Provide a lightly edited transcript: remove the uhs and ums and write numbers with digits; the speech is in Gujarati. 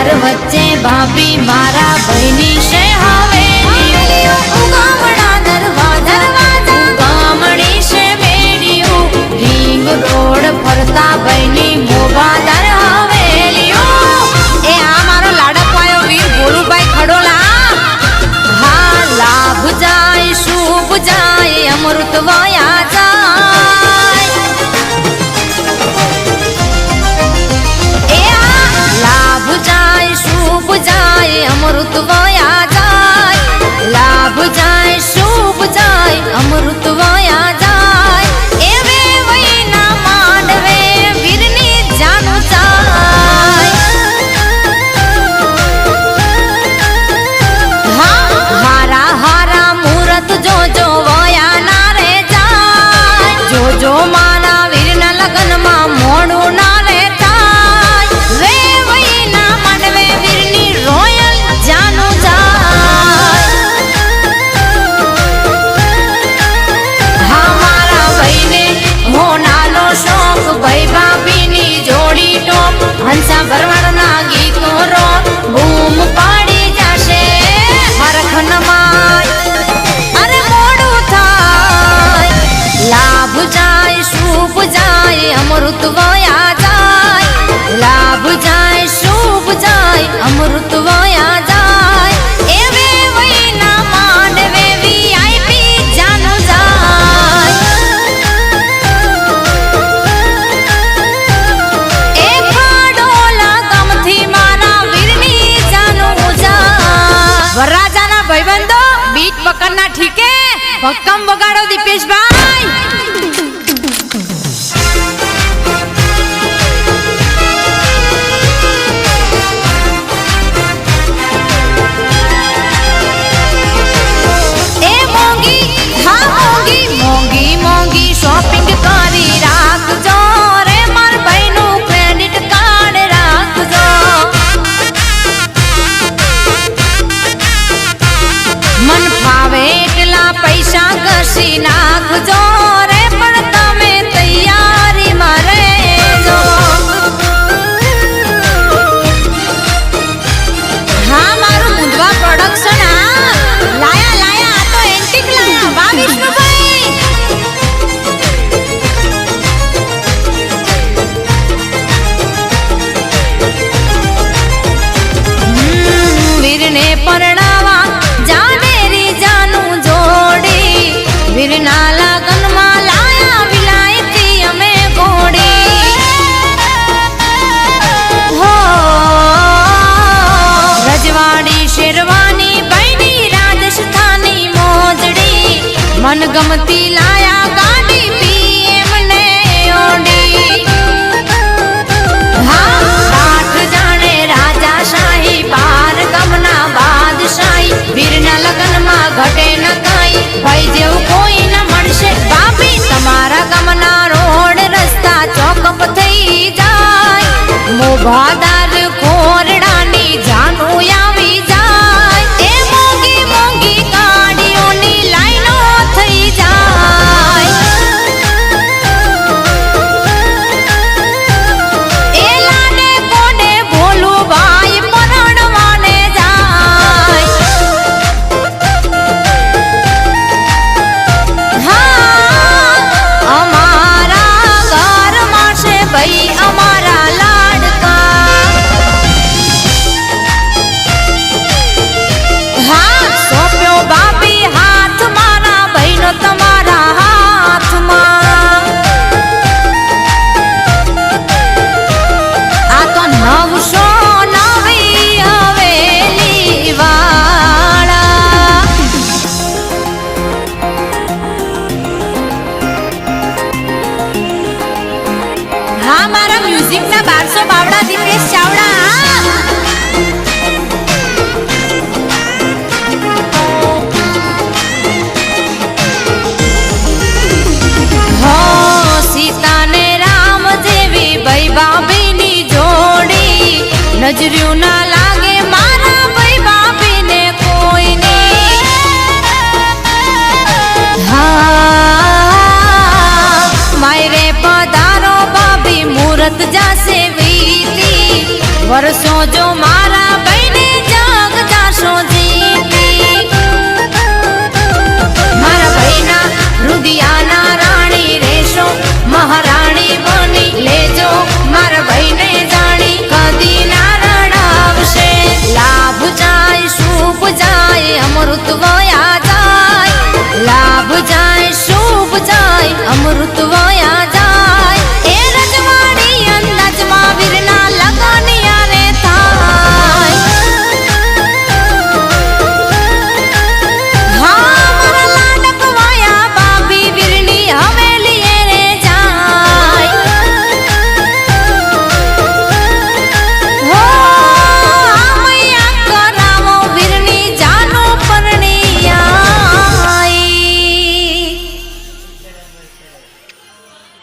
બજાર વચ્ચે ભાભી મારા ભાઈની છે હવેલીઓ ગામડા દરવાજા ગામડી છે બેડીઓ રીંગ રોડ ફરતા ભાઈની મોબાદાર હવેલીઓ એ આ મારો લાડકવાયો વીર ભોળુભાઈ ખડોલા હા લાભ જાય શુભ જાય અમૃત વયા જાય લાભ જાય શુભ જાય અમૃત વયા જાય લાભ જાય શુભ જાય અમૃત વયા જાય એવે વૈના માંડવે વીરની જાનું જાય હા હારા હારા મુહૂર્ત જોજો વયા ના રે જાય જોજો મારા વીરના લગ્નમાં મોડું ના રે થાય રે વૈના માંડવે વીરની રોયલ જાનું જાય હા મારા ભાઈને હોનાનો શોખ ભાઈ ભાભીની જોડી ટોપ હંસા ભરવાડના ગીતો રોક બૂમ પાડી જશે હરખનમાં અરે મોડું થાય લાભ જાય શુભ જાય અમૃત વયા જાય લાભ જાય શુભ જાય અમૃત વયા જાય એવે વૈના માંડવે વીઆઈપી જાનું જાય એ ખડોલા ગામથી મારા વીરની જાનું જાય વરરાજાના ભાઈબંધો બીટ પકડના ઠીકે ભક્કમ વગાડો દીપેશભાઈ એ મોંઘી હા મોંઘી મોંઘી મોંઘી શોપિંગ કરી રાખજો રે માર ભાઈનું ક્રેડિટ કાર્ડ રાખજો મન ફાવે એટલા પૈસા ઘસી નાખજો રે પણ તમે તૈયારીમાં રહેજો હા મારું મુંદવા પ્રોડક્શન લાયા લાયા આ તો એન્ટિક લાયા વાહ વિષ્ણુભાઈ વીરને પરણાવા જાનેરી જાનું જોડી વીરના લગનમાં લાયા વિલાયતી અમે ઘોડી હો રજવાડી શેરવાની બૈની રાજસ્થાની મોજડી મનગમતી લાયા ગાડી પીએમ ને ઓડી હા આઠ જાણે રાજાશાહી બાર ગમના બાદશાહી વીરના લગ્નમાં ઘટે ન કાંઈ ભાઈ જેવું કોઈ ન મળશે ભાભી તમારા ગમના રોડ રસ્તા ચોકઅપ થઈ જાય મોભાદાર ખોરડાની જાનું આવી જાય એ મોંઘી મોંઘી ગાડીઓની લાઈનો થઈ જાય એ લાડે કોડે ભોલું ભાઈ પરણવાને જાય હા અમારા ઘરમાં છે ભાઈ અમારા લાડકા હા સોંપ્યો બાપી હાથ મારા ભાઈનો તમારા હાથમાં આ તો નવસો નવી હવેલી વાળા હા મારા મ્યુઝિકના 1200 બાવડા દીપેશ ચાવડા હો સીતા ને રામ જેવી ભાઈ ભાભીની જોડી નજર્યું ના લાગે મારા ભાઈ ભાભીને કોઈની હા માયરે પધારો ભાભી મુહૂર્ત જાસે વીતી વર્ષો જો